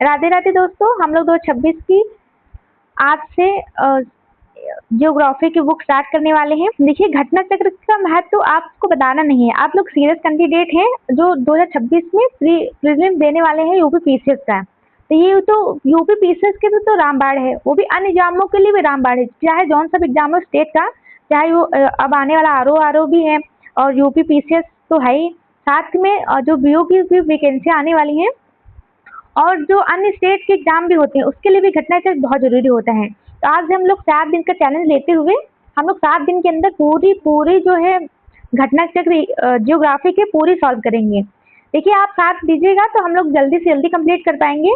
राधे राधे दोस्तों, हम लोग 2026 की आज से ज्योग्राफी की बुक स्टार्ट करने वाले हैं। देखिए, घटना चक्र का महत्व तो आपको बताना नहीं है। आप लोग सीरियस कैंडिडेट हैं जो 2026 में प्रीलिम देने वाले हैं यूपी पीसीएस का। तो ये तो यूपी पीसीएस के लिए तो रामबाण है, वो भी अन्य एग्जामों के लिए भी रामबाण है। चाहे जौन सा एग्जाम हो स्टेट का, चाहे वो अब आने वाला आरओ भी है और यूपी पीसीएस तो है ही। साथ में जो बीओ की भी वैकेंसी आने वाली है और जो अन्य स्टेट के एग्जाम भी होते हैं उसके लिए भी घटना चक्र बहुत जरूरी होता है। तो आज हम लोग 7 दिन का चैलेंज लेते हुए हम लोग 7 दिन के अंदर पूरी पूरी जो है घटना चक्र जियोग्राफी के पूरी सॉल्व करेंगे। देखिए, आप साथ दीजिएगा तो हम लोग जल्दी से जल्दी कंप्लीट कर पाएंगे,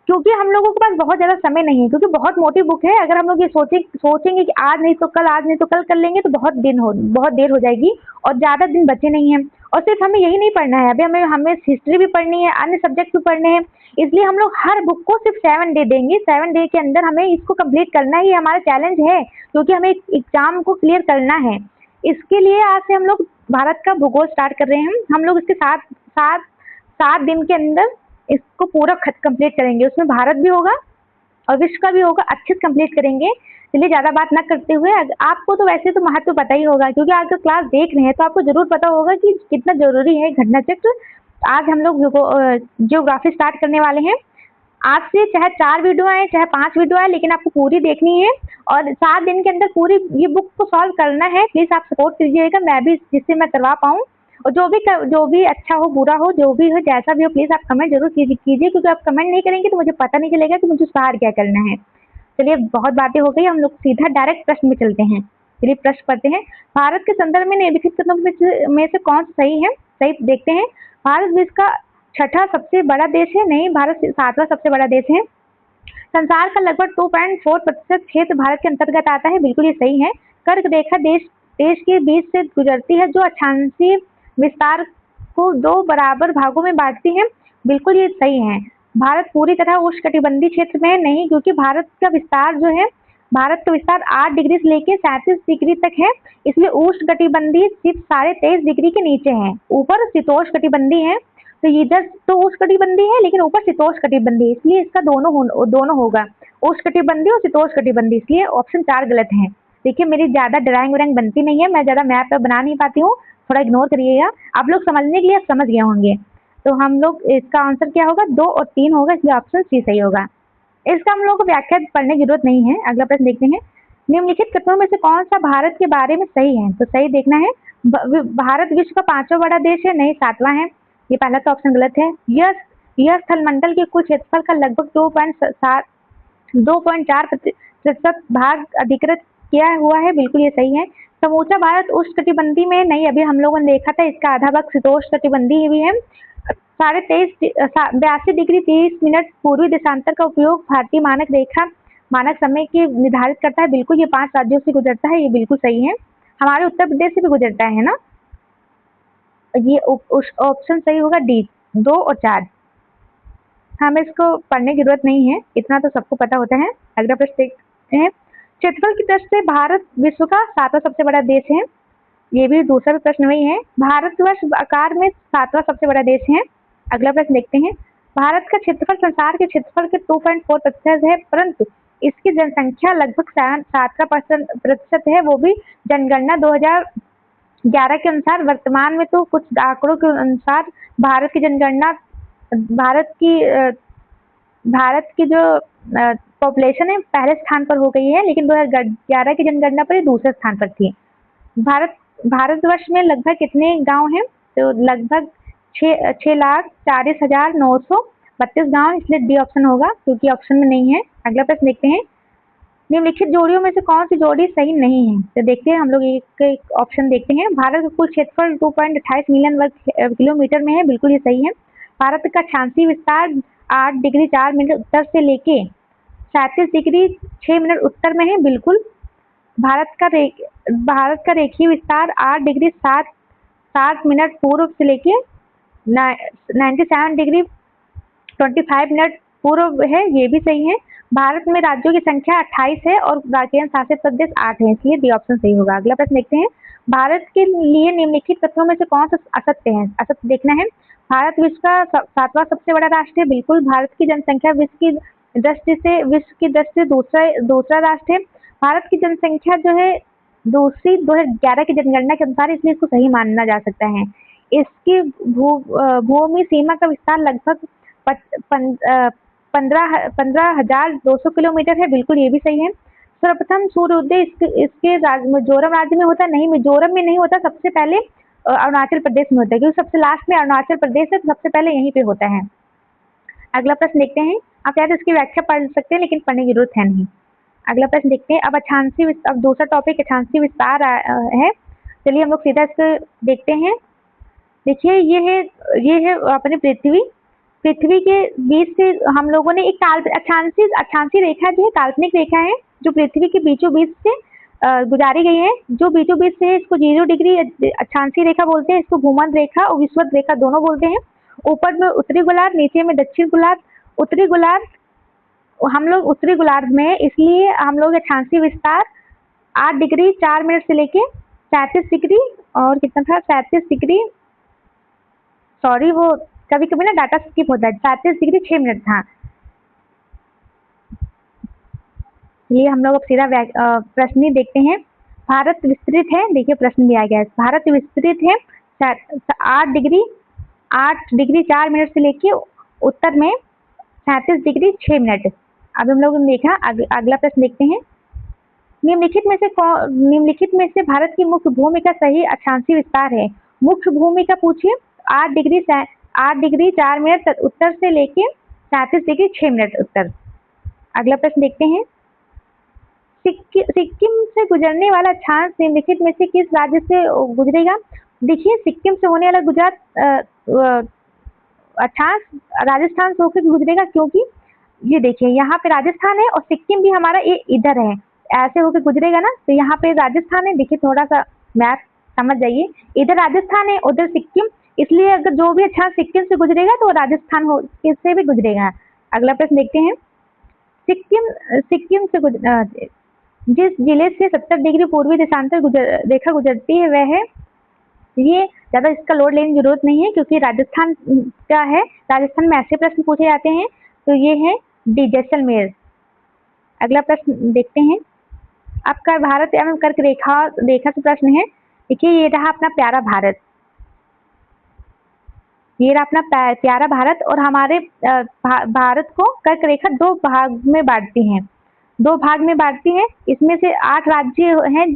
क्योंकि हम लोगों के पास बहुत ज़्यादा समय नहीं है, क्योंकि बहुत मोटी बुक है। अगर हम लोग ये सोचेंगे कि आज नहीं तो कल, आज नहीं तो कल कर लेंगे तो बहुत देर हो जाएगी और ज़्यादा दिन बचे नहीं हैं। और सिर्फ हमें यही नहीं पढ़ना है, अभी हमें हमें हिस्ट्री भी पढ़नी है, अन्य सब्जेक्ट भी पढ़ने हैं। इसलिए हम लोग हर बुक को सिर्फ 7 डे देंगे। 7 डे के अंदर हमें इसको कंप्लीट करना ही हमारा चैलेंज है, क्योंकि हमें एग्जाम को क्लियर करना है। इसके लिए आज से हम लोग भारत का भूगोल स्टार्ट कर रहे हैं। हम लोग इसके साथ साथ 7 दिन के अंदर इसको पूरा कंप्लीट करेंगे। उसमें भारत भी होगा और विश्व का भी होगा, अच्छे से कंप्लीट करेंगे। चलिए, ज़्यादा बात ना करते हुए, आपको तो वैसे तो महत्व पता ही होगा, क्योंकि अगर क्लास देख रहे हैं तो आपको जरूर पता होगा कि कितना जरूरी है घटना चक्र। आज हम लोग जियोग्राफी स्टार्ट करने वाले हैं। आज से चाहे 4 वीडियो आए चाहे 5 वीडियो आए, लेकिन आपको पूरी देखनी है और 7 दिन के अंदर पूरी ये बुक को सॉल्व करना है। प्लीज़ आप सपोर्ट कीजिएगा, मैं भी जिससे मैं करवा पाऊँ। और जो भी अच्छा हो, बुरा हो, जो भी हो, जैसा भी हो, प्लीज़ आप कमेंट जरूर कीजिए, क्योंकि आप कमेंट नहीं करेंगे तो मुझे पता नहीं चलेगा कि मुझे सुधार क्या करना है। चलिए, बहुत बातें हो गई, हम लोग सीधा डायरेक्ट प्रश्न में चलते हैं। चलिए, प्रश्न पढ़ते हैं। भारत के संदर्भ में निम्नलिखित कथनों में से कौन सा सही है? सही देखते हैं। भारत विश्व का 6ठा सबसे बड़ा देश है। नहीं, भारत 7वां सबसे बड़ा देश है। संसार का लगभग 2.4% क्षेत्र भारत के अंतर्गत आता है। बिल्कुल ये सही है। कर्क रेखा देश के बीच से गुजरती है, जो अक्षांशीय विस्तार को 2 बराबर भागों में बांटती है। बिल्कुल ये सही है। भारत पूरी तरह उष्णकटिबंधीय क्षेत्र में है। नहीं, क्योंकि भारत का विस्तार 8 डिग्री से लेकर 37 डिग्री तक है। इसलिए उष्णकटिबंधीय सिर्फ 23.5 डिग्री के नीचे है। ऊपर शीतोष्णकटिबंधीय है। तो इधर तो उष्णकटिबंधीय है, लेकिन ऊपर शीतोष्णकटिबंधीय, इसलिए इसका दोनों होगा, उष्णकटिबंधीय और शीतोष्णकटिबंधीय। इसलिए ऑप्शन 4 गलत है। देखिए, मेरी ज्यादा ड्राइंग व्राइंग बनती नहीं है, मैं ज्यादा मैप बना नहीं पाती हूँ, थोड़ा इग्नोर करिएगा। आप लोग समझने के लिए समझ गए होंगे। तो हम लोग इसका आंसर क्या होगा? 2 और 3 होगा, इसलिए ऑप्शन सी सही होगा। इसका हम लोग को व्याख्या पढ़ने की जरूरत नहीं है। अगला प्रश्न देखते हैं। निम्नलिखित कथनों में से कौन सा भारत के बारे में सही है? तो सही देखना है। भारत विश्व का 5वां बड़ा देश है। नहीं, 7वां है। ये पहला तो ऑप्शन गलत है। यह स्थलमंडल के कुल क्षेत्रफल का लगभग 2.4% भाग अधिकृत किया हुआ है। बिल्कुल ये सही है। समूचा भारत उष्णकटिबंधीय में नहीं, अभी हम लोगों ने देखा था, इसका आधा भाग शीतोष्णकटिबंधीय भी है। 82 डिग्री 30 मिनट पूर्वी देशांतर का उपयोग भारतीय मानक रेखा मानक समय की निर्धारित करता है। बिल्कुल ये 5 राज्यों से गुजरता है, ये बिल्कुल सही है। हमारे उत्तर प्रदेश से भी गुजरता है ना। ये ऑप्शन सही होगा डी, 2 और 4। हमें इसको पढ़ने की जरूरत नहीं है, इतना तो सबको पता होता है। अगला प्रश्न देखते हैं। क्षेत्रफल की दृष्टि से भारत विश्व का 7वां सबसे बड़ा देश है। ये भी दूसरा प्रश्न वही है। भारतवर्ष आकार में 7वां सबसे बड़ा देश है। अगला प्रश्न देखते हैं। भारत का क्षेत्रफल संसार के क्षेत्रफल के 2.4% है, परंतु इसकी जनसंख्या लगभग 7% है, वो भी जनगणना 2011 के अनुसार। वर्तमान में तो कुछ आंकड़ों के अनुसार भारत की जनगणना भारत की जो पॉपुलेशन है पहले स्थान पर हो गई है, लेकिन 2011 की जनगणना पर ये दूसरे स्थान पर थी। भारतवर्ष में लगभग कितने गांव हैं? तो लगभग 6,40,932 गांव, इसलिए डी ऑप्शन होगा, क्योंकि ऑप्शन में नहीं है। अगला प्रश्न देखते हैं। निम्नलिखित जोड़ियों में से कौन सी जोड़ी सही नहीं है? तो देखते हैं, हम लोग एक ऑप्शन देखते हैं। भारत का कुल क्षेत्रफल 2.28 मिलियन वर्ग किलोमीटर में है। बिल्कुल ये सही है। भारत का अक्षांशीय विस्तार 8 डिग्री 4 मिनट उत्तर से लेके 37 डिग्री 6 मिनट उत्तर में है। बिल्कुल। भारत का रेखीय विस्तार 8 डिग्री 7 मिनट पूर्व से लेके 97 डिग्री 25 मिनट पूर्व है। ये भी सही है। भारत में राज्यों की संख्या 28 है और केंद्र शासित प्रदेश 8 है, इसलिए डी ऑप्शन सही होगा। अगला प्रश्न देखते हैं। भारत के लिए निम्नलिखित तथ्यों में से कौन सा असत्य है? असत्य देखना है। भारत विश्व का सातवां सबसे बड़ा राष्ट्र है। बिल्कुल, भारत की जनसंख्या विश्व की दृष्टि से दूसरा राष्ट्र है। भारत की जनसंख्या जो है दूसरी 2011 की जनगणना के अनुसार, इसलिए इसको सही माना जा सकता है। इसकी भूमि सीमा का विस्तार लगभग 15,200 किलोमीटर है। बिल्कुल, ये भी सही है। सर्वप्रथम सूर्योदय इसके मिजोरम राज्य में होता नहीं, मिजोरम में नहीं होता, सबसे पहले अरुणाचल प्रदेश में होता है, क्योंकि सबसे लास्ट में अरुणाचल प्रदेश है, तो सबसे पहले यहीं पे होता है। अगला प्रश्न देखते हैं। आप चाहे तो इसकी व्याख्या पढ़ सकते हैं, लेकिन पढ़ने की जरूरत है नहीं। अगला प्रश्न देखते हैं। अब दूसरा टॉपिक अक्षांशीय विस्तार है। चलिए हम लोग सीधा इसको देखते हैं। देखिए, ये है अपनी पृथ्वी के बीच से हम लोगों ने एक अक्षांशीय रेखा जो है काल्पनिक रेखा है, जो पृथ्वी के बीचों बीच से गुजारी गई है। जो बीचों बीच से है, इसको 0 डिग्री अक्षांशीय रेखा बोलते हैं। इसको भूमध्य रेखा और विषुवत रेखा दोनों बोलते हैं। ऊपर में उत्तरी गोलार्ध, नीचे में दक्षिण गोलार्ध। उत्तरी गोलार्ध, हम लोग उत्तरी गोलार्ध में, इसलिए हम लोग अक्षांशीय विस्तार 8 डिग्री 4 मिनट से लेके 37 डिग्री और कितना था, 37 डिग्री, सॉरी वो कभी कभी ना डाटा स्किप होता है, 37 डिग्री 6 मिनट था। ये हम लोग अब सीधा प्रश्न ही देखते हैं। भारत विस्तृत है, देखिए प्रश्न भी आ गया है। भारत विस्तृत है 8 डिग्री 4 मिनट से लेके उत्तर में 37 डिग्री 6 मिनट। अब हम लोग ने देखा, अगला प्रश्न देखते हैं। निम्नलिखित में से भारत की मुख्य भूमि का सही अक्षांशीय विस्तार है। मुख्य भूमि का पूछिए, 8 डिग्री 4 मिनट उत्तर से लेके 37 डिग्री 6 मिनट उत्तर। अगला प्रश्न देखते हैं। सिक्किम से गुजरने वाला अक्षांश निम्नलिखित में से किस राज्य से गुजरेगा? देखिए, सिक्किम से होने वाला अक्षांश राजस्थान से होकर गुजरेगा, क्योंकि ये देखिए यहाँ पे राजस्थान है और सिक्किम भी हमारा ये इधर है, ऐसे होकर गुजरेगा ना, तो यहाँ पे राजस्थान है। देखिए थोड़ा सा मैप समझ जाइए, इधर राजस्थान है उधर सिक्किम, इसलिए अगर जो भी अक्षांश सिक्किम से गुजरेगा तो राजस्थान से भी गुजरेगा। अगला प्रश्न देखते हैं। सिक्किम से जिस जिले से 70 डिग्री पूर्वी देशांतर रेखा गुजरती है वह है, ये ज्यादा इसका लोड लेने की जरूरत नहीं है, क्योंकि राजस्थान का है। राजस्थान में ऐसे प्रश्न पूछे जाते हैं, तो ये है जैसलमेर। अगला प्रश्न देखते हैं। आपका भारत एवं कर्क रेखा से प्रश्न है। देखिए, ये रहा अपना प्यारा भारत, ये रहा अपना प्यारा भारत, और हमारे भारत को कर्क रेखा 2 भाग में बांटती है, 2 भाग में बांटती है। इसमें से 8 राज्य हैं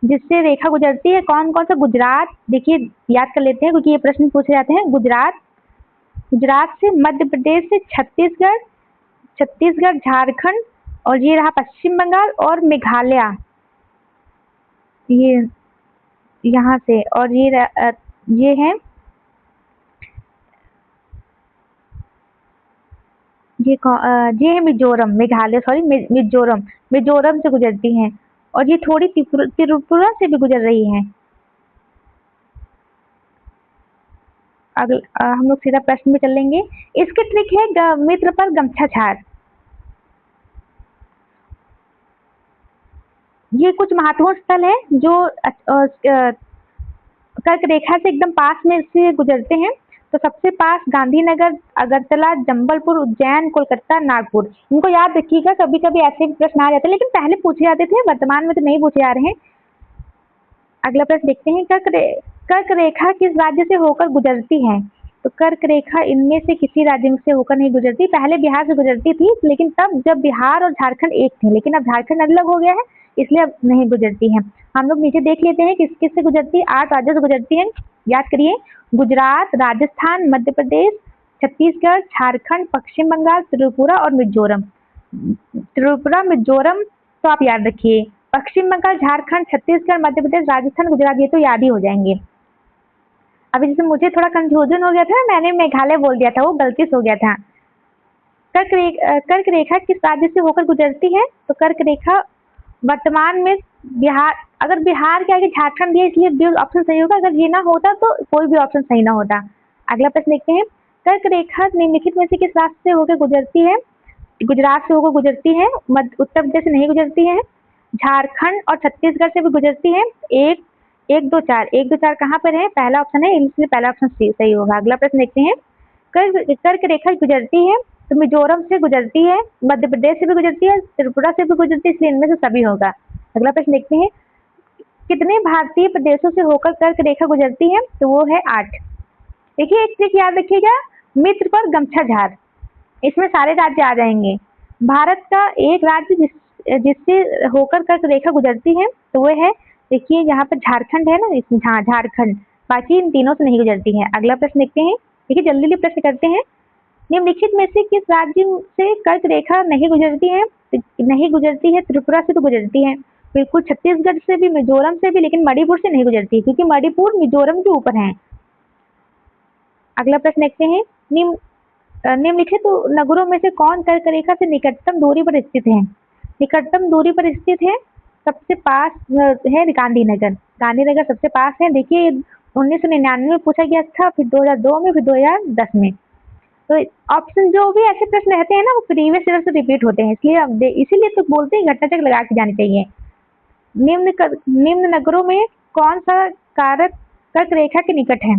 जिससे रेखा गुजरती है। कौन कौन सा? गुजरात, देखिए याद कर लेते हैं क्योंकि ये प्रश्न पूछे जाते हैं। गुजरात से मध्य प्रदेश से छत्तीसगढ़, झारखंड, और ये रहा पश्चिम बंगाल और मेघालय, ये यहाँ से, और ये है मिजोरम, मेघालय सॉरी मिजोरम से गुजरती हैं, और ये थोड़ी त्रिपुरा से भी गुजर रही है। हम लोग सीधा प्रश्न में चलेंगे। इसकी ट्रिक है मित्र पर गमछा छाड़। ये कुछ महत्वपूर्ण स्थल है जो कर्क रेखा से एकदम पास में से गुजरते हैं। तो सबसे पास गांधीनगर, अगरतला, जंबलपुर, उज्जैन, कोलकाता, नागपुर। इनको याद रखिएगा, कभी कभी ऐसे भी प्रश्न आ जाते हैं, लेकिन पहले पूछे जाते थे, वर्तमान में तो नहीं पूछे जा रहे हैं। अगला प्रश्न देखते हैं। कर्क रेखा किस राज्य से होकर गुजरती है? तो कर्क रेखा इनमें से किसी राज्य से होकर नहीं गुजरती। पहले बिहार से गुजरती थी, लेकिन तब जब बिहार और झारखंड एक थे, लेकिन अब झारखंड अलग हो गया है, इसलिए अब नहीं गुजरती है। हम लोग नीचे देख लेते हैं किस किस से गुजरती है। 8 राज्यों से गुजरती है, याद करिए। गुजरात, राजस्थान, मध्य प्रदेश, छत्तीसगढ़, झारखंड, पश्चिम बंगाल, त्रिपुरा और मिजोरम। मिजोरम तो आप याद रखिए। पश्चिम बंगाल, झारखंड, छत्तीसगढ़, मध्य प्रदेश, राजस्थान, गुजरात, ये तो याद ही हो जाएंगे। अभी जैसे मुझे थोड़ा कंफ्यूजन हो गया था, मैंने मेघालय बोल दिया था, वो गलती से हो गया था। कर्क रेखा किस राज्य से होकर गुजरती है? तो कर्क रेखा वर्तमान में बिहार, अगर बिहार के आगे झारखंड दिया इसलिए बी ऑप्शन सही होगा, अगर ये ना होता तो कोई भी ऑप्शन सही ना होता। अगला प्रश्न देखते हैं। कर्क रेखा निम्नलिखित में से किस राज्य से होकर गुजरती है? गुजरात से होकर गुजरती है, उत्तर प्रदेश से नहीं गुजरती है, झारखंड और छत्तीसगढ़ से भी गुजरती है। 1 2 4, 1 2 4 कहाँ पर है? पहला ऑप्शन है, इसलिए पहला ऑप्शन सही होगा। अगला प्रश्न देखते हैं। कर्क रेखा गुजरती है तो मिजोरम से गुजरती है, मध्य प्रदेश से भी गुजरती है, त्रिपुरा से भी गुजरती है, इसलिए इनमें से सभी होगा। अगला प्रश्न देखते हैं। कितने भारतीय प्रदेशों से होकर कर्क रेखा गुजरती है? तो वो है 8। देखिए एक ट्रिक याद रखिएगा, मित्र पर गमछा झाड़, इसमें सारे राज्य आ जाएंगे। भारत का एक राज्य जिससे होकर कर्क रेखा गुजरती है तो वो है, देखिए यहाँ पर झारखंड है ना, इसमें हाँ झारखंड, बाकी इन तीनों से नहीं गुजरती है। अगला प्रश्न देखते हैं। देखिए जल्दी जल्दी प्रश्न करते हैं। निम्नलिखित में से किस राज्य से कर्क रेखा नहीं गुजरती है? नहीं गुजरती है, त्रिपुरा से तो गुजरती है बिल्कुल, छत्तीसगढ़ से भी, मिजोरम से भी, लेकिन मणिपुर से नहीं गुजरती क्योंकि मणिपुर मिजोरम के ऊपर है। अगला प्रश्न देखते हैं। निम्नलिखित नगरों में से कौन कर्क रेखा से निकटतम दूरी पर स्थित है? निकटतम दूरी पर स्थित है, सबसे पास है गांधीनगर। गांधीनगर सबसे पास है। देखिए 1999 में पूछा गया था, फिर 2002 में, फिर 2010 में। तो ऑप्शन जो भी ऐसे प्रश्न रहते हैं ना वो प्रीवियस ईयर से रिपीट होते हैं, इसलिए अब इसीलिए तो बोलते हैं घटना चक्र लगा के जानी चाहिए। निम्न नगरों में कौन सा कारक कर्क रेखा के निकट है?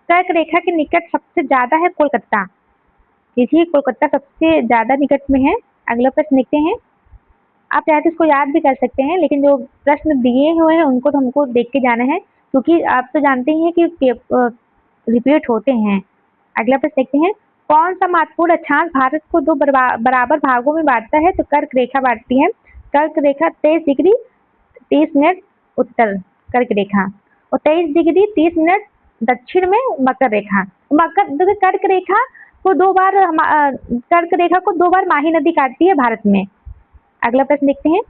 कर्क रेखा के निकट सबसे ज्यादा है कोलकाता। देखिए कोलकाता सबसे ज्यादा निकट में है। अगला प्रश्न देखते हैं। आप चाहे तो इसको याद भी कर सकते हैं, लेकिन जो प्रश्न दिए हुए हैं उनको तो हमको देख के जाना है, क्योंकि आप तो जानते ही हैं कि रिपीट होते हैं। अगला प्रश्न देखते हैं। कौन सा महत्वपूर्ण अक्षांश भारत को 2 बराबर भागों में बांटता है? तो कर्क रेखा बांटती है। कर्क रेखा 23 डिग्री 30 मिनट उत्तर कर्क रेखा, और 23 डिग्री 30 मिनट दक्षिण में मकर रेखा। कर्क रेखा को 2 बार कर्क रेखा को 2 बार माही नदी काटती है भारत में। अगला प्रश्न देखते हैं।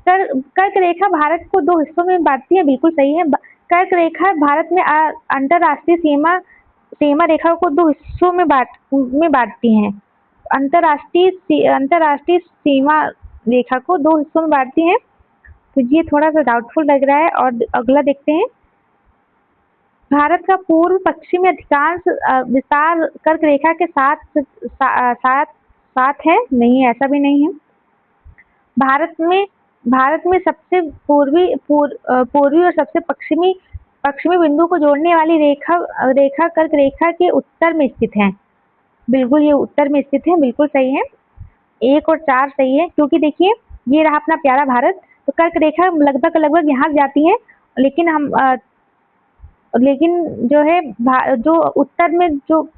कर्क रेखा भारत को 2 हिस्सों में बांटती है, बिल्कुल सही है। कर्क रेखा भारत में अंतरराष्ट्रीय सीमा रेखा को 2 हिस्सों में बांटती है। अंतरराष्ट्रीय सीमा रेखा को 2 हिस्सों में बांटती है। तो ये थोड़ा सा डाउटफुल लग रहा है। और अगला देखते हैं। भारत का पूर्व पश्चिमी अधिकांश विस्तार कर्क रेखा के साथ है? नहीं, ऐसा भी नहीं है। भारत में सबसे पूर्वी और सबसे पश्चिमी बिंदु को जोड़ने वाली रेखा कर्क रेखा के उत्तर में स्थित है। बिल्कुल ये उत्तर में स्थित है, बिल्कुल सही है। 1 और 4 सही है, क्योंकि देखिए ये रहा अपना प्यारा भारत, तो कर्क रेखा लगभग यहाँ जाती है, लेकिन जो है जो उत्तर में जो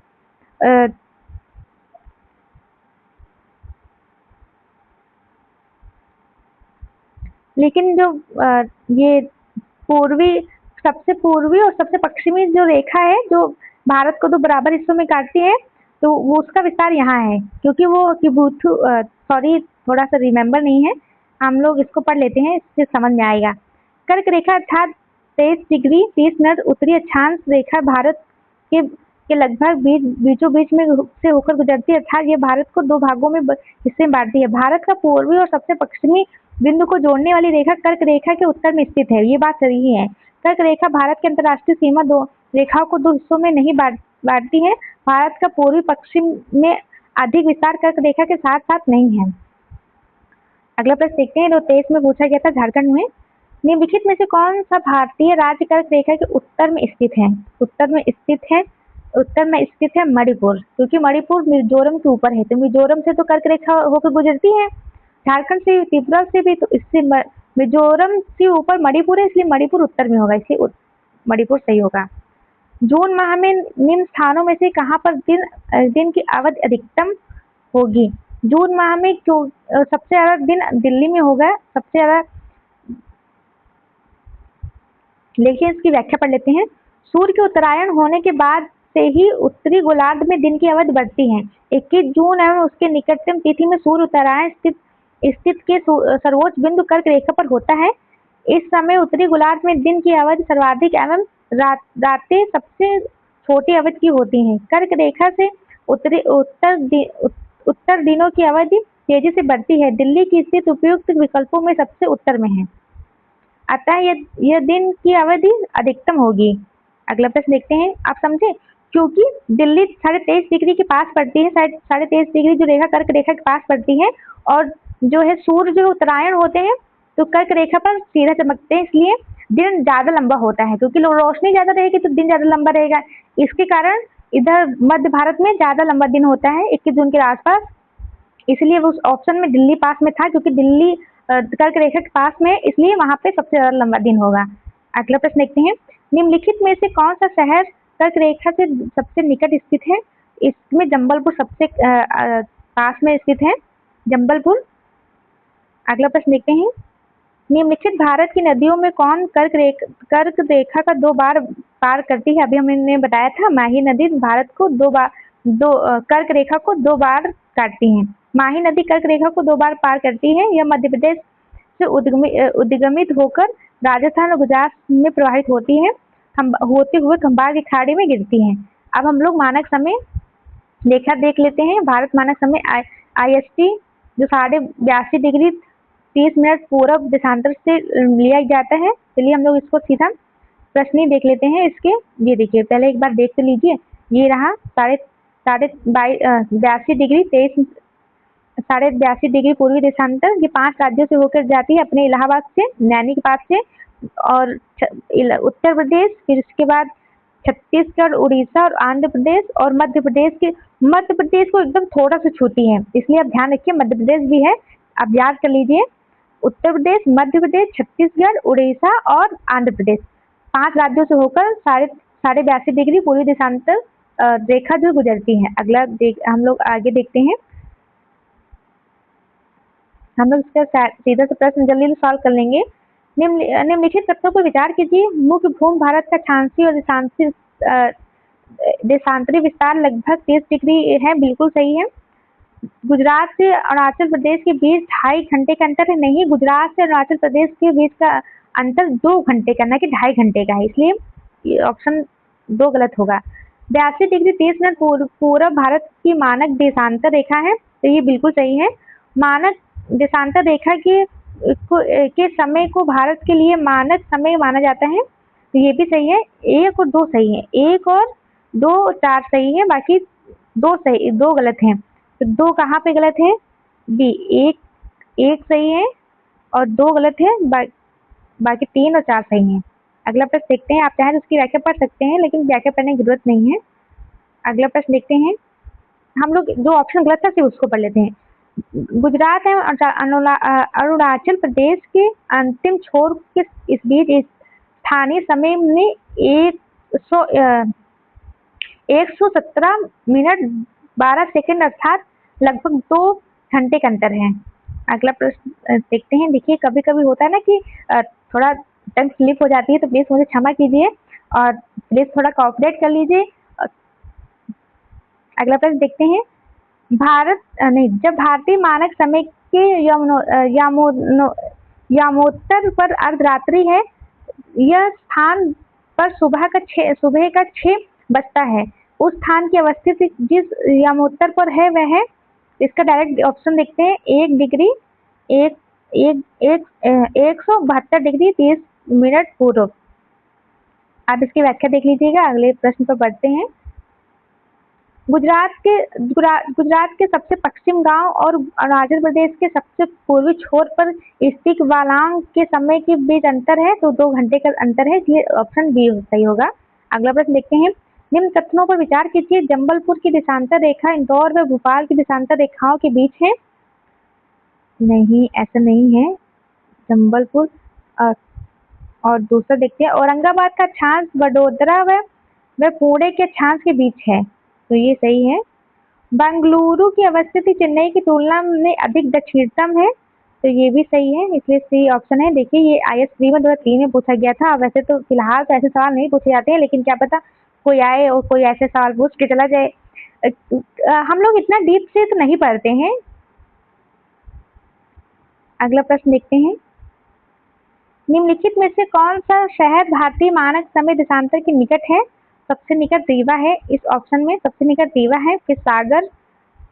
लेकिन जो ये सबसे पूर्वी और सबसे पश्चिमी जो रेखा है जो भारत को 2 बराबर हिस्सों में काटती है, तो वो उसका विस्तार यहाँ है, क्योंकि वो किबुथु थोड़ा सा रिमेम्बर नहीं है, हम लोग इसको पढ़ लेते हैं, इससे समझ में आएगा। कर्क रेखा अर्थात 23 डिग्री 30 मिनट उत्तरी अक्षांश रेखा भारत के लगभग बीचों बीच में से होकर गुजरती है, अर्थात ये भारत को 2 भागों में हिस्से में बांटती है। भारत का पूर्वी और सबसे पश्चिमी बिंदु को जोड़ने वाली रेखा कर्क रेखा के उत्तर में स्थित है, ये बात सही है। कर्क रेखा भारत के अंतर्राष्ट्रीय सीमा 2 रेखाओं को 2 हिस्सों में नहीं बांटती है। भारत का पूर्वी पश्चिम में अधिक विस्तार कर्क रेखा के साथ साथ नहीं है। अगला प्रश्न देखते हैं। 2023 में पूछा गया था झारखंड में। निम्नलिखित में से कौन सा भारतीय राज्य कर्क रेखा के उत्तर में स्थित है? उत्तर में स्थित है मणिपुर, क्योंकि मणिपुर मिजोरम के ऊपर है, तो मिजोरम से तो कर्क रेखा होकर गुजरती है। झारखंड से, त्रिपुरा से भी, तो इससे मिजोरम से ऊपर मणिपुर है, इसलिए मणिपुर उत्तर में होगा, इसलिए मणिपुर सही होगा। जून माह में निम्न स्थानों में से कहाँ पर दिन की अवधि अधिकतम होगी? जून माह में सबसे ज्यादा दिन दिल्ली में होगा, सबसे ज्यादा। लेकिन इसकी व्याख्या पढ़ लेते हैं। सूर्य के उत्तरायण होने के बाद से ही उत्तरी गोलार्ध में दिन की अवधि बढ़ती है। 21 जून एवं उसके निकटतम तिथि में सूर्य उत्तरायण स्थित के सर्वोच्च बिंदु कर्क रेखा पर होता है। इस समय उत्तरी गोलार्ध में दिन की अवधि सर्वाधिक एवं रातें सबसे छोटी अवधि की होती हैं। कर्क रेखा से उत्तर दिनों की अवधि तेजी से बढ़ती है। दिल्ली की स्थिति उपयुक्त विकल्पों में सबसे उत्तर में है, अतः यह दिन की अवधि अधिकतम होगी। अगला प्रश्न देखते हैं। आप समझे, क्योंकि दिल्ली 23.5 डिग्री के पास पड़ती है, 23.5 डिग्री जो रेखा कर्क रेखा के पास पड़ती है, और जो है सूर्य जो उत्तरायण होते हैं तो कर्क रेखा पर सीधा चमकते हैं, इसलिए दिन ज़्यादा लंबा होता है, क्योंकि रोशनी ज़्यादा रहेगी तो दिन ज़्यादा लंबा रहेगा। इसके कारण इधर मध्य भारत में ज़्यादा लंबा दिन होता है 21 जून के आसपास। इसलिए वो उस ऑप्शन में दिल्ली पास में था, क्योंकि दिल्ली कर्क रेखा के पास में है, इसलिए वहाँ पे सबसे ज़्यादा लंबा दिन होगा। अगला प्रश्न देखते हैं, निम्नलिखित में से कौन सा शहर कर्क रेखा से सबसे निकट स्थित है? इसमें जम्बलपुर सबसे पास में स्थित है, जम्बलपुर। अगला प्रश्न देखते हैं, निम्नलिखित भारत की नदियों में कौन कर्क रेखा का 2 बार पार करती है? अभी हमने बताया था, माही नदी भारत को कर्क रेखा को 2 बार काटती है। माही नदी कर्क रेखा को 2 बार पार करती है। यह मध्य प्रदेश से उद्गमित होकर राजस्थान और गुजरात में प्रवाहित होती है, होते हुए खंबात की खाड़ी में गिरती है। अब हम लोग मानक समय रेखा देख लेते हैं। भारत मानक समय IST जो 82.30 पूरब देशांतर से लिया जाता है। चलिए हम लोग इसको सीधा प्रश्न ही देख लेते हैं इसके। ये देखिए, पहले एक बार देख तो लीजिए। ये रहा 82.23 पूर्वी देशांतर। ये 5 राज्यों से होकर जाती है, अपने इलाहाबाद से, नैनी के पास से, और उत्तर प्रदेश, फिर इसके बाद छत्तीसगढ़, उड़ीसा और आंध्र प्रदेश और मध्य प्रदेश को एकदम थोड़ा सा छूती है, इसलिए आप ध्यान रखिए मध्य प्रदेश भी है। आप याद कर लीजिए, उत्तर प्रदेश, मध्य प्रदेश, छत्तीसगढ़, उड़ीसा और आंध्र प्रदेश, 5 राज्यों से होकर 82.5 पूर्वी देशांतर रेखा जो गुजरती है। अगला हम लोग आगे देखते हैं। हम लोग इसका सीधा से प्रश्न जल्दी सॉल्व कर लेंगे। निम्नलिखित तथ्यों पर विचार कीजिए। मुख्य भूमि भारत का क्षांशीय और देशांतरी विस्तार लगभग 30 डिग्री है, बिल्कुल सही है। गुजरात से अरुणाचल प्रदेश के बीच 2.5 घंटे का अंतर है। नहीं, गुजरात से अरुणाचल प्रदेश के बीच का अंतर 2 घंटे का, ना कि 2.5 घंटे का है, इसलिए ऑप्शन 2 गलत होगा। 82.30 पूरब भारत की मानक देशांतर रेखा है, तो ये बिल्कुल सही है। मानक देशांतर रेखा के समय को भारत के लिए मानक समय माना जाता है, तो ये भी सही है। 1 और 2 सही है, 1 और 2, 4 सही है, बाकी 2 गलत हैं। तो 2 कहाँ पे गलत है? बी। 1 सही है और 2 गलत है, बाकी 3 और 4 सही हैं। अगला प्रश्न देखते हैं। आप चाहें तो उसकी व्याख्या पढ़ सकते हैं, लेकिन व्याख्या पढ़ने की जरूरत नहीं है। अगला प्रश्न देखते हैं। हम लोग जो ऑप्शन गलत था सिर्फ उसको पढ़ लेते हैं। गुजरात एवं अरुणाचल प्रदेश के अंतिम छोर के इस बीच स्थानीय समय में 117 मिनट 12 सेकंड अर्थात लगभग 2 घंटे का अंतर है। अगला प्रश्न देखते हैं। देखिए, कभी कभी होता है ना कि थोड़ा टंग स्लिप हो जाती है, तो प्लीज मुझे क्षमा कीजिए और प्लीज थोड़ा कोऑपरेट कर लीजिए। अगला प्रश्न देखते हैं। जब भारतीय मानक समय के यामोत्तर पर अर्धरात्रि है, यह स्थान पर सुबह का 6 बजता है। उस स्थान की अवस्थिति जिस यामोत्तर पर है वह है, इसका डायरेक्ट ऑप्शन देखते हैं। 172.30 पूर्व। आप इसकी व्याख्या देख लीजिएगा। अगले प्रश्न पर बढ़ते हैं। गुजरात के सबसे पश्चिम गांव और अरुणाचल प्रदेश के सबसे पूर्वी छोर पर स्थित वालांग के समय के बीच अंतर है, तो 2 घंटे का अंतर है, इसलिए ऑप्शन बी सही होगा। अगला प्रश्न देखते हैं। निम्न कथनों पर विचार कीजिए। जम्बलपुर की देशांतर रेखा इंदौर व भोपाल की देशांतर रेखाओं के बीच है। नहीं, ऐसा नहीं है। जम्बलपुर और दूसरा देखते हैं। औरंगाबाद का अक्षांश वडोदरा व पुणे के अक्षांश के बीच है, तो ये सही है। बेंगलुरु की अवस्थिति चेन्नई की तुलना में अधिक दक्षिणतम है, तो ये भी सही है, इसलिए सही ऑप्शन है। देखिए, ये IS3 में 2003 में पूछा गया था। वैसे तो फिलहाल तो ऐसे सवाल नहीं पूछे जाते हैं, लेकिन क्या पता कोई आए और कोई ऐसे सवाल पूछ के चला जाए। हम लोग इतना डीप से तो नहीं पढ़ते हैं। अगला प्रश्न देखते हैं। निम्नलिखित में से कौन सा शहर भारतीय मानक समय देशांतर के निकट है? सबसे निकट रीवा है। इस ऑप्शन में सबसे निकट रीवा है, फिर सागर,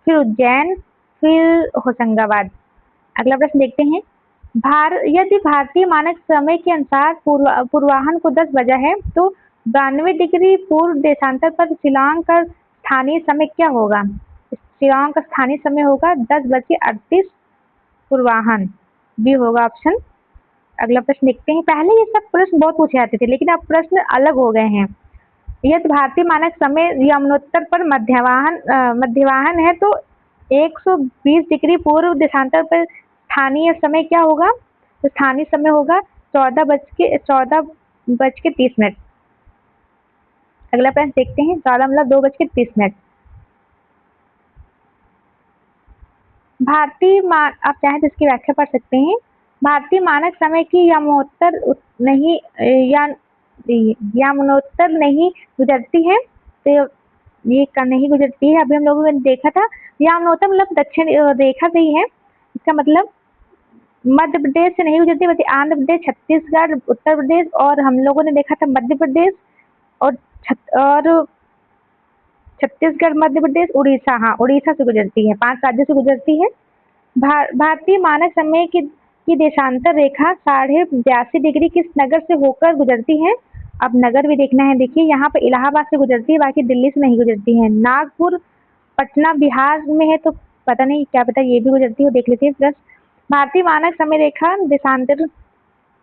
फिर उज्जैन, फिर होशंगाबाद। अगला प्रश्न देखते हैं। यदि भारतीय मानक समय के अनुसार पूर्वाह्न को 10 बजा है, तो 92 डिग्री पूर्व देशांतर पर शिलांग का स्थानीय समय क्या होगा? शिलांग का स्थानीय समय होगा 10:38 पूर्वाह्न। बी होगा ऑप्शन। अगला प्रश्न देखते हैं। पहले ये सब प्रश्न बहुत पूछे जाते थे, लेकिन अब प्रश्न अलग हो गए हैं। यदि भारतीय मानक समय यमुनोत्तर पर मध्यवाहन है तो 120 डिग्री पूर्व देशांतर पर स्थानीय समय क्या होगा? तो स्थानीय समय होगा 14:30। अगला प्रश्न देखते हैं। 14 मतलब 2:30। आप चाहें तो इसकी व्याख्या पढ़ सकते हैं। भारतीय मानक समय की यमुनोत्तर नहीं गुजरती है, तो ये नहीं गुजरती है। अभी हम लोगों ने देखा था यमुनोत्तर मतलब दक्षिण रेखा से ही है। इसका मतलब मध्य प्रदेश से नहीं गुजरती, बल्कि आंध्र प्रदेश, छत्तीसगढ़, उत्तर प्रदेश, और हम लोगों ने देखा था मध्य प्रदेश और छत्तीसगढ़, मध्य प्रदेश, उड़ीसा। हाँ, उड़ीसा से गुजरती है, 5 राज्यों से गुजरती है। भारतीय मानक समय की देशांतर रेखा 82.5 डिग्री किस नगर से होकर गुजरती है? अब नगर भी देखना है। देखिए यहाँ पे इलाहाबाद से गुजरती है, बाकी दिल्ली से नहीं गुजरती है। नागपुर, पटना बिहार में है, तो पता नहीं, क्या पता ये भी गुजरती हो, देख लेते हैं। प्लस भारतीय मानक समय रेखा देशांतर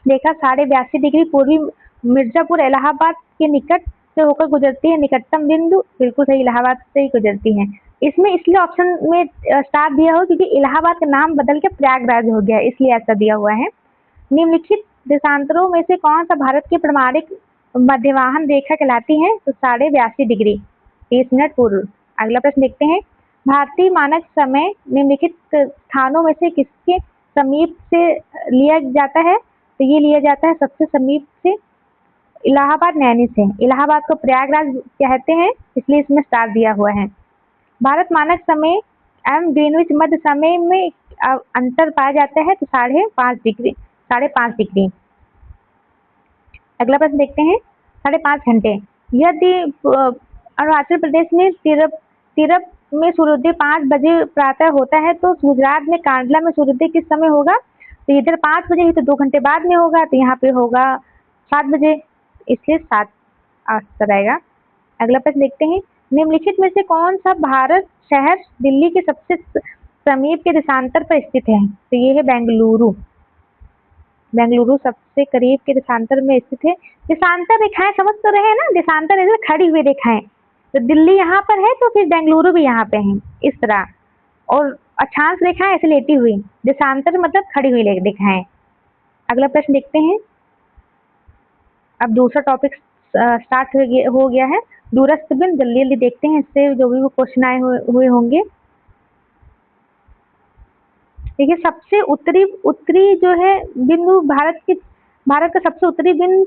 रेखा 82.5 डिग्री पूर्वी मिर्जापुर इलाहाबाद के निकट से होकर गुजरती है। निकटतम बिंदु बिल्कुल सही, इलाहाबाद से ही गुजरती है। इसमें इसलिए ऑप्शन में स्टार दिया हो क्योंकि इलाहाबाद का नाम बदल के प्रयागराज हो गया, इसलिए ऐसा दिया हुआ है। निम्नलिखित देशांतरों में से कौन सा भारत की प्रमाणिक मध्यवाहन रेखा कहलाती है? तो 82.5 डिग्री 30 मिनट पूर्व। अगला प्रश्न देखते हैं। भारतीय मानक समय निम्नलिखित स्थानों में से किसके समीप से लिया जाता है? तो ये लिया जाता है सबसे समीप से इलाहाबाद नैनी से। इलाहाबाद को प्रयागराज कहते हैं, इसलिए इसमें स्टार दिया हुआ है। भारत मानक समय एवं ग्रीनविच मध्य समय में अंतर पाया जाता है, तो 5.5 डिग्री। अगला प्रश्न देखते हैं। 5.5 घंटे। यदि अरुणाचल प्रदेश में तिरप में सूर्योदय 5 बजे प्रातः होता है, तो गुजरात में कांडला में सूर्योदय किस समय होगा? तो इधर 5 बजे ही, तो 2 घंटे बाद में होगा, तो यहाँ पे होगा 7 बजे, इसलिए 7 आंसर आएगा। अगला प्रश्न देखते हैं। निम्नलिखित में से कौन सा भारत शहर दिल्ली के सबसे समीप के देशांतर पर स्थित है? तो ये है बेंगलुरु। बेंगलुरु सबसे करीब के देशांतर में स्थित है। देशांतर रेखाएं समझ तो रहे हैं ना, देशांतर ऐसे खड़ी हुई रेखाएं, तो दिल्ली यहाँ पर है तो फिर बेंगलुरु भी यहाँ पे है, इस तरह। और अक्षांश रेखाएं ऐसे लेती हुई, देशांतर मतलब खड़ी हुई रेखाएं। अगला प्रश्न देखते हैं। अब दूसरा टॉपिक स्टार्ट हो गया है। दूरस्थ बिंदु जल्दी जल्दी देखते हैं, इससे जो भी वो क्वेश्चन आए हुए होंगे। देखिए सबसे उत्तरी जो है बिंदु, भारत का सबसे उत्तरी बिंदु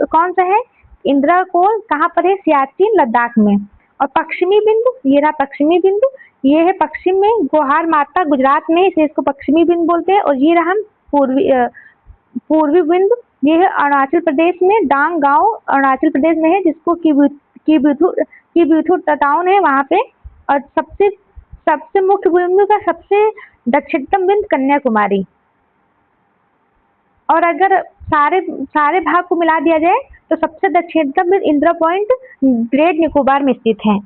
कौन सा है? इंदिरा कोल। कहाँ पर है? सियाचिन, लद्दाख में। और पश्चिमी बिंदु, ये रहा पश्चिमी बिंदु, ये है पश्चिम में गोहार माता गुजरात में, इसे इसको पश्चिमी बिंदु बोलते हैं। और ये रहा पूर्वी बिंदु, ये है अरुणाचल प्रदेश में, डांग गांव अरुणाचल प्रदेश में है, जिसको किब्यूथु टाउन है वहाँ पे। और सबसे मुख्य बिंदु का सबसे दक्षिणतम बिंदु कन्याकुमारी। और अगर सारे भाग को मिला दिया जाए तो सबसे दक्षिणतम बिंदु इंदिरा पॉइंट ग्रेट निकोबार में स्थित है।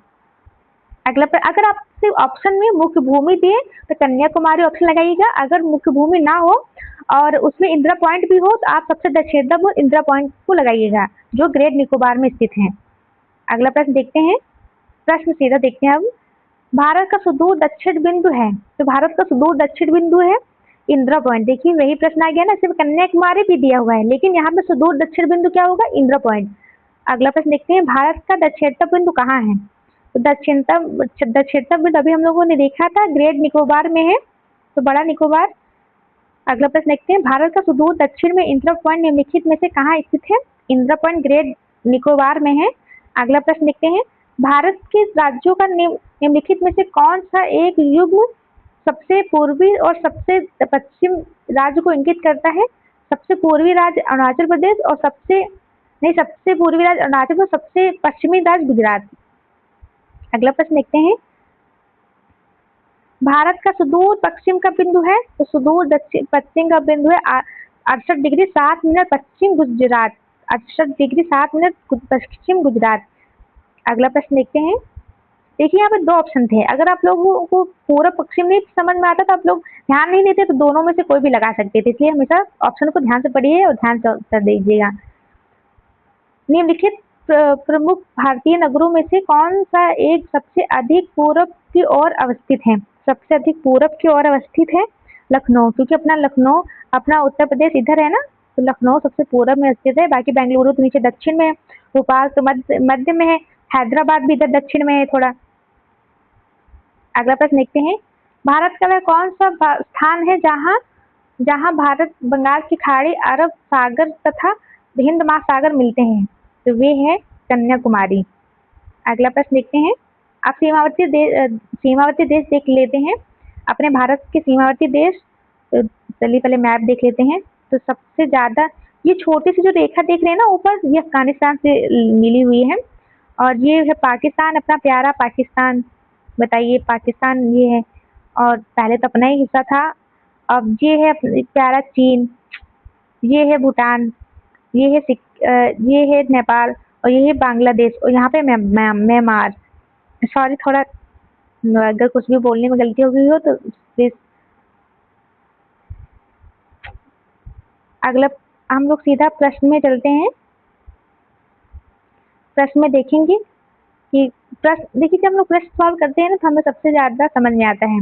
अगला अगर आपसे ऑप्शन में मुख्य भूमि दिए तो कन्याकुमारी ऑप्शन लगाइएगा। अगर मुख्य भूमि ना हो और उसमें इंदिरा पॉइंट भी हो तो आप सबसे दक्षिणतम इंदिरा पॉइंट को लगाइएगा, जो ग्रेट निकोबार में स्थित है। अगला प्रश्न देखते हैं। प्रश्न सीधा देखते हैं। अब भारत का सुदूर दक्षिण बिंदु है, तो भारत का सुदूर दक्षिण बिंदु है इंदिरा पॉइंट। देखिए वही प्रश्न आ गया ना, सिर्फ कन्याकुमारी भी दिया हुआ है, लेकिन यहाँ पे सुदूर दक्षिण बिंदु क्या होगा? इंदिरा पॉइंट। अगला प्रश्न देखते हैं। भारत का दक्षिणतम बिंदु कहाँ है? तो दक्षिणतम बिंदु अभी हम लोगों ने देखा था ग्रेट निकोबार में है, तो बड़ा निकोबार। अगला प्रश्न देखते हैं। भारत का सुदूर दक्षिण में इंदिरा पॉइंट निम्नलिखित में से कहाँ स्थित है? इंदिरा पॉइंट ग्रेट निकोबार में है। अगला प्रश्न देखते हैं। भारत के राज्यों का निम्नलिखित में से कौन सा एक युग्म सबसे पूर्वी और सबसे पश्चिम राज्य को इंगित करता है? सबसे पूर्वी राज्य अरुणाचल प्रदेश और सबसे पूर्वी राज्य अरुणाचल प्रदेश, सबसे पश्चिमी राज्य गुजरात। अगला प्रश्न देखते हैं। भारत का सुदूर पश्चिम का बिंदु है, तो सुदूर पश्चिम का बिंदु है 68 डिग्री 7 मिनट पश्चिम गुजरात। 68 डिग्री 7 मिनट पश्चिम गुजरात। अगला प्रश्न देखते हैं। देखिए यहाँ पे दो ऑप्शन थे, अगर आप लोगों को पूर्व पश्चिम नहीं समझ में आता तो आप लोग ध्यान नहीं देते तो दोनों में से कोई भी लगा सकते थे, इसलिए हमेशा ऑप्शन को ध्यान से पढ़िए और ध्यान से उत्तर दीजिएगा। निम्नलिखित प्रमुख भारतीय नगरों में से कौन सा एक सबसे अधिक पूरब की ओर अवस्थित है? सबसे अधिक पूरब की ओर अवस्थित है लखनऊ, क्योंकि अपना लखनऊ, अपना उत्तर प्रदेश इधर है ना, तो लखनऊ सबसे पूरब में स्थित है। बाकी बेंगलुरु तो नीचे दक्षिण में है, भोपाल तो मध्य में है, हैदराबाद भी इधर दक्षिण में है थोड़ा। अगला प्रश्न देखते हैं, भारत का वह कौन सा स्थान है जहाँ भारत, बंगाल की खाड़ी, अरब सागर तथा हिंद महासागर मिलते हैं? तो वे है कन्याकुमारी। अगला प्रश्न देखते हैं, आप सीमावर्ती देश देख लेते हैं अपने भारत के सीमावर्ती देश। तो चलिए पहले मैप देख लेते हैं। तो सबसे ज्यादा ये छोटी सी जो रेखा देख रहे हैं ना ऊपर, ये अफगानिस्तान से मिली हुई है, और ये है पाकिस्तान, अपना प्यारा पाकिस्तान। बताइए पाकिस्तान ये है, और पहले तो अपना ही हिस्सा था। अब ये है प्यारा चीन, ये है भूटान, ये है नेपाल, और ये है बांग्लादेश, और यहाँ पे म्यांमार। सॉरी, थोड़ा अगर कुछ भी बोलने में गलती हो गई हो तो प्लीज। अगला हम लोग सीधा प्रश्न में चलते हैं। प्रश्न में देखेंगे कि प्रश्न, देखिए जब हम लोग प्रश्न सॉल्व करते हैं ना तो हमें सबसे ज्यादा समझ में आता है।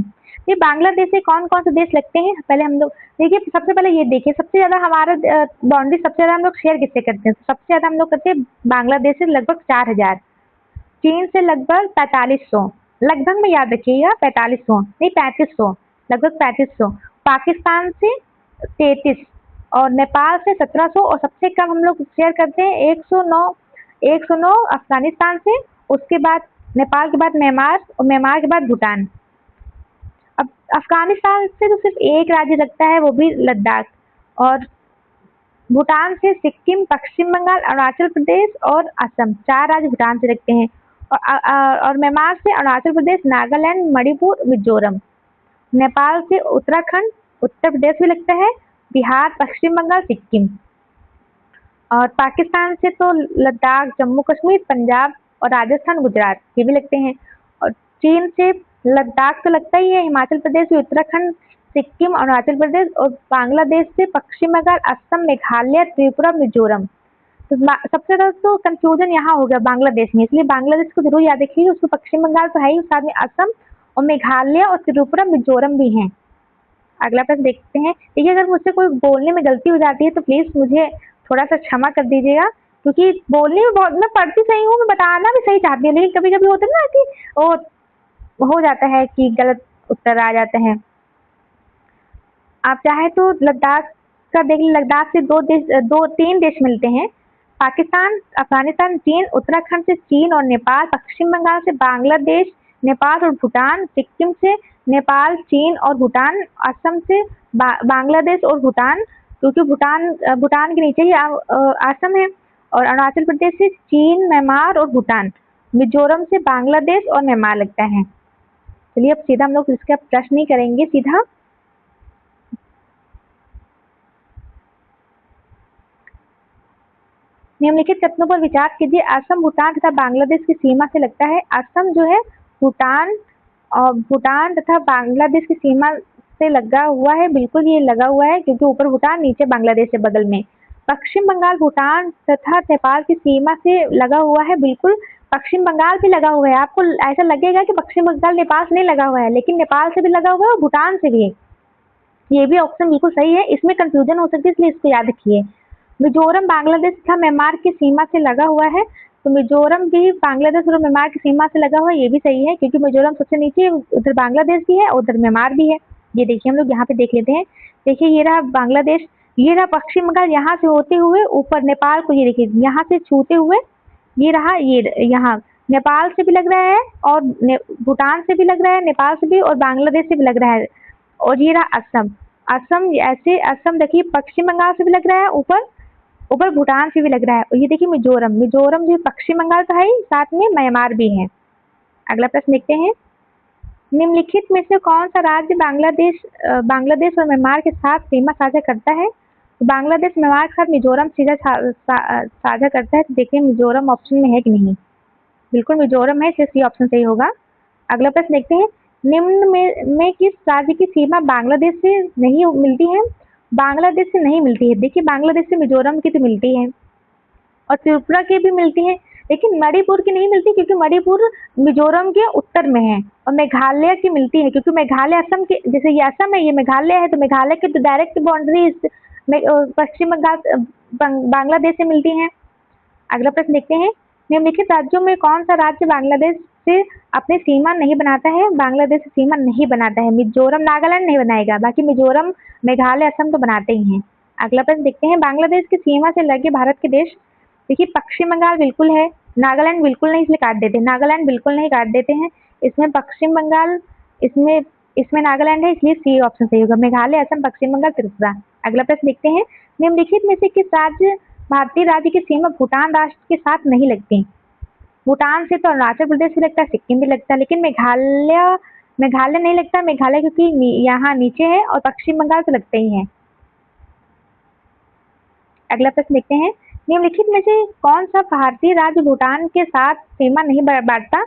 ये बांग्लादेश से कौन कौन से देश लगते हैं, पहले हम लोग देखिए। सबसे पहले ये देखिए, सबसे ज्यादा हमारा बाउंड्री सबसे ज्यादा हम लोग शेयर किससे करते हैं? सबसे ज्यादा हम लोग करते हैं बांग्लादेश से, लगभग 4000। चीन से लगभग 4500, लगभग में याद रखिएगा 4500 नहीं 3500, लगभग 3500। पाकिस्तान से 33, और नेपाल से 1700, और सबसे कम हम लोग शेयर करते हैं 109 अफगानिस्तान से। उसके बाद नेपाल के बाद म्यांमार, और म्यांमार के बाद भूटान। अब अफगानिस्तान से तो सिर्फ एक राज्य लगता है, वो भी लद्दाख, और भूटान से सिक्किम, पश्चिम बंगाल, अरुणाचल प्रदेश और असम, 4 राज्य भूटान से लगते हैं। और म्यांमार से अरुणाचल प्रदेश, नागालैंड, मणिपुर, मिजोरम। नेपाल से उत्तराखंड, उत्तर प्रदेश भी लगता है, बिहार, पश्चिम बंगाल, सिक्किम। और पाकिस्तान से तो लद्दाख, जम्मू कश्मीर, पंजाब और राजस्थान, गुजरात, ये भी लगते हैं। और चीन से लद्दाख तो लगता ही है, हिमाचल प्रदेश, उत्तराखंड, सिक्किम, अरुणाचल प्रदेश, और बांग्लादेश से पश्चिम बंगाल, असम, मेघालय, त्रिपुरा, मिजोरम। तो सबसे ज्यादा तो कंफ्यूजन यहाँ हो गया बांग्लादेश में, इसलिए बांग्लादेश को जरूर याद रखिए। उसको पश्चिम बंगाल तो है ही, साथ में असम और मेघालय और त्रिपुरा, मिजोरम भी हैं। अगला प्रश्न देखते हैं। देखिए अगर मुझसे कोई बोलने में गलती हो जाती है तो प्लीज मुझे थोड़ा सा क्षमा कर दीजिएगा, क्योंकि बोलने में बहुत, मैं पढ़ती सही हूँ, मैं बताना भी सही चाहती हूँ, लेकिन कभी कभी होता है ना कि वो हो जाता है कि गलत उत्तर आ जाते हैं। आप चाहे तो लद्दाख का देख लें। लद्दाख से 3 देश मिलते हैं, पाकिस्तान, अफगानिस्तान, चीन। उत्तराखंड से चीन और नेपाल, पश्चिम बंगाल से बांग्लादेश, नेपाल और भूटान, सिक्किम से नेपाल, चीन और भूटान, असम से बांग्लादेश और भूटान, क्योंकि भूटान के नीचे ही असम है। और अरुणाचल प्रदेश से चीन, म्यांमार और भूटान। मिजोरम से बांग्लादेश और म्यांमार लगता है। चलिए अब सीधा हम लोग इसका प्रश्न ही करेंगे सीधा। निम्नलिखित कथनों पर विचार कीजिए। असम भूटान तथा बांग्लादेश की सीमा से लगता है। असम जो है भूटान तथा बांग्लादेश की सीमा से लगा हुआ है, बिल्कुल ये लगा हुआ है, क्योंकि ऊपर भूटान, नीचे बांग्लादेश है बगल में। पश्चिम बंगाल भूटान तथा नेपाल की सीमा से लगा हुआ है, बिल्कुल पश्चिम बंगाल भी लगा हुआ है। आपको ऐसा लगेगा कि पश्चिम बंगाल नेपाल से नहीं लगा हुआ है, लेकिन नेपाल से भी लगा हुआ है और भूटान से भी। ये भी ऑप्शन बिल्कुल सही है, इसमें कंफ्यूजन हो सकती है, इसलिए इसको याद रखिए। मिजोरम बांग्लादेश तथा म्यांमार की सीमा से लगा हुआ है, तो मिजोरम भी बांग्लादेश और म्यांमार की सीमा से लगा हुआ है, ये भी सही है, क्योंकि मिजोरम सबसे नीचे, उधर बांग्लादेश भी है, उधर म्यांमार भी है। ये देखिए हम लोग यहाँ पे देख लेते हैं। देखिए ये रहा बांग्लादेश, ये रहा पश्चिम बंगाल, यहाँ से होते हुए ऊपर नेपाल को, ये देखिए यहाँ से छूते हुए ये रहा, ये यहाँ नेपाल से भी लग रहा है, और भूटान से भी लग रहा है, नेपाल से भी, और बांग्लादेश से भी लग रहा है। और ये रहा असम ऐसे, असम देखिए पश्चिम बंगाल से भी लग रहा है, ऊपर भूटान से भी लग रहा है। और ये देखिए मिजोरम जो पश्चिम बंगाल का है, साथ में म्यांमार भी है। अगला प्रश्न देखते हैं। निम्नलिखित में से कौन सा राज्य बांग्लादेश और म्यांमार के साथ सीमा साझा करता है? तो बांग्लादेश म्यांमार के साथ मिजोरम सीधा साझा करता है। तो देखिए मिजोरम ऑप्शन में है कि नहीं, बिल्कुल मिजोरम है, इसलिए सी ऑप्शन सही होगा। अगला प्रश्न देखते हैं, निम्न में किस राज्य की सीमा बांग्लादेश से नहीं मिलती है? बांग्लादेश से नहीं मिलती है। देखिए बांग्लादेश से मिजोरम की तो मिलती है और त्रिपुरा की भी मिलती है, लेकिन मणिपुर की नहीं मिलती क्योंकि मणिपुर मिजोरम के उत्तर में है। और मेघालय की मिलती है क्योंकि मेघालय असम के, जैसे ये असम है ये मेघालय है, तो मेघालय की तो डायरेक्ट बाउंड्री पश्चिम बंगाल बांग्लादेश से मिलती है। अगला प्रश्न देखते हैं, निम्नलिखित राज्यों में कौन सा राज्य बांग्लादेश से अपनी सीमा नहीं बनाता है? बांग्लादेश से सीमा नहीं बनाता है। मिजोरम नागालैंड नहीं बनाएगा, बाकी मिजोरम मेघालय असम तो बनाते ही हैं। अगला प्रश्न देखते हैं, बांग्लादेश की सीमा से लगे भारत के देश। देखिए पश्चिम बंगाल बिल्कुल है, नागालैंड बिल्कुल नहीं, इसलिए काट देते हैं। नागालैंड बिल्कुल नहीं, काट देते हैं। इसमें पश्चिम बंगाल, इसमें इसमें नागालैंड है, इसलिए सी ऑप्शन सही होगा। मेघालय असम पश्चिम बंगाल त्रिपुरा। अगला प्रश्न देखते हैं, निम्नलिखित में से किस भारतीय राज्य की सीमा भूटान राष्ट्र के साथ नहीं लगती? भूटान से तो अरुणाचल प्रदेश भी लगता है, सिक्किम भी लगता है, लेकिन मेघालय नहीं लगता। मेघालय क्योंकि यहाँ नीचे है, और पश्चिम बंगाल तो लगते ही है। अगला प्रश्न देखते हैं, निम्नलिखित में से कौन सा भारतीय राज्य भूटान के साथ सीमा नहीं बांटता?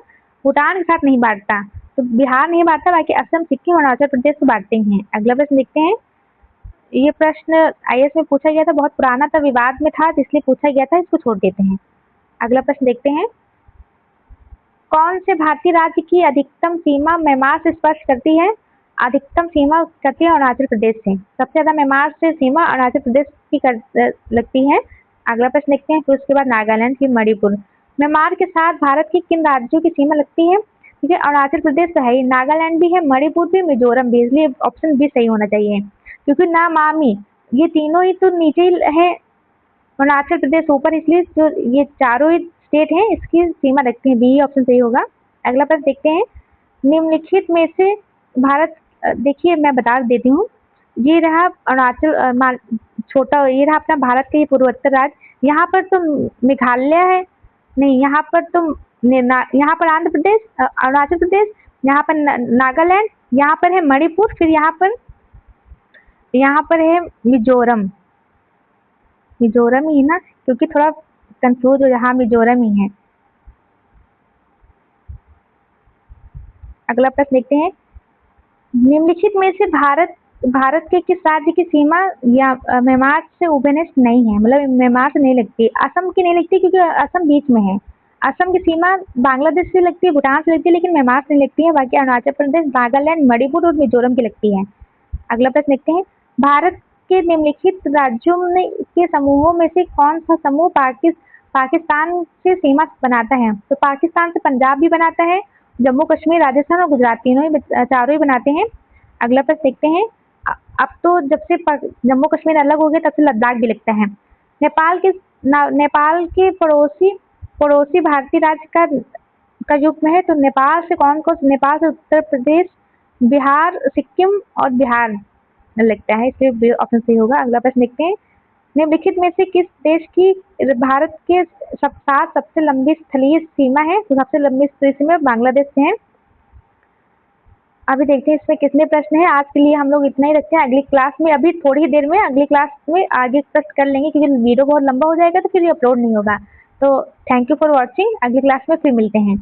भूटान के साथ नहीं बांटता, तो बिहार नहीं बांटता, बाकी असम सिक्किम और अरुणाचल प्रदेश तो बांटते ही हैं। अगला प्रश्न देखते हैं, ये प्रश्न आईएएस में पूछा गया था, बहुत पुराना था, विवाद में था, इसलिए पूछा गया था, इसको छोड़ देते हैं। अगला प्रश्न देखते हैं, कौन से भारतीय राज्य की अधिकतम सीमा म्यांमार से स्पर्श करती है? अधिकतम सीमा करती है अरुणाचल प्रदेश से। सबसे ज्यादा म्यांमार से सीमा अरुणाचल प्रदेश की लगती है। अगला प्रश्न देखते हैं, फिर उसके बाद नागालैंड, फिर मणिपुर। म्यांमार के साथ भारत की किन राज्यों की सीमा लगती है? ठीक है, अरुणाचल प्रदेश तो है ही, नागालैंड भी है, मणिपुर भी, मिजोरम भी, इसलिए ऑप्शन बी सही होना चाहिए। क्योंकि ना मामी, ये तीनों ही तो नीचे ही है, अरुणाचल प्रदेश ऊपर, इसलिए जो ये चारों ही स्टेट हैं इसकी सीमा रखती है, बी ऑप्शन सही होगा। अगला प्रश्न देखते हैं, निम्नलिखित में से भारत, देखिए मैं बता देती हूँ, ये रहा अरुणाचल छोटा, ये रहा अपना भारत का ये पूर्वोत्तर राज्य। यहाँ पर तो मेघालय है, नहीं यहाँ पर तो यहाँ पर आंध्र प्रदेश, अरुणाचल प्रदेश, यहाँ पर नागालैंड, यहाँ पर है मणिपुर, फिर यहाँ पर है मिजोरम। मिजोरम ही है ना, क्योंकि थोड़ा कंफ्यूज हो, यहाँ मिजोरम ही है। अगला प्रश्न देखते हैं, निम्नलिखित में से भारत के किस राज्य की सीमा या म्यांमार से उभयनिष्ठ नहीं है? मतलब म्यांमार से नहीं लगती। असम की नहीं लगती क्योंकि असम बीच में है। असम की सीमा बांग्लादेश से लगती है, भूटान से लगती है, लेकिन म्यांमार से नहीं लगती है। बाकी अरुणाचल प्रदेश, नागालैंड, मणिपुर और मिजोरम की लगती है। अगला प्रश्न देखते हैं, भारत के निम्नलिखित राज्यों में के समूहों में से कौन सा समूह पाकिस्तान से सीमा बनाता है? तो पाकिस्तान से पंजाब भी बनाता है, जम्मू कश्मीर, राजस्थान और गुजरात, तीनों ही चारों ही बनाते हैं। अगला प्रश्न देखते हैं, अब तो जब से जम्मू कश्मीर अलग हो गए तब से लद्दाख भी लगता है। नेपाल के पड़ोसी भारतीय राज्य का युग में है, तो नेपाल से नेपाल से उत्तर प्रदेश, बिहार, सिक्किम और बिहार लगता है, इसलिए ऑप्शन सही होगा। अगला प्रश्न देखते हैं, निम्नलिखित में से किस देश की भारत के साथ सबसे लंबी स्थलीय सीमा है? तो सबसे लंबी स्थलीय सीमा बांग्लादेश से है। अभी देखते हैं इसमें कितने प्रश्न हैं। आज के लिए हम लोग इतना ही रखते हैं, अगली क्लास में, अभी थोड़ी ही देर में अगली क्लास में आगे प्रश्न कर लेंगे, क्योंकि वीडियो बहुत लंबा हो जाएगा तो फिर ये अपलोड नहीं होगा। तो थैंक यू फॉर वॉचिंग, अगली क्लास में फिर मिलते हैं।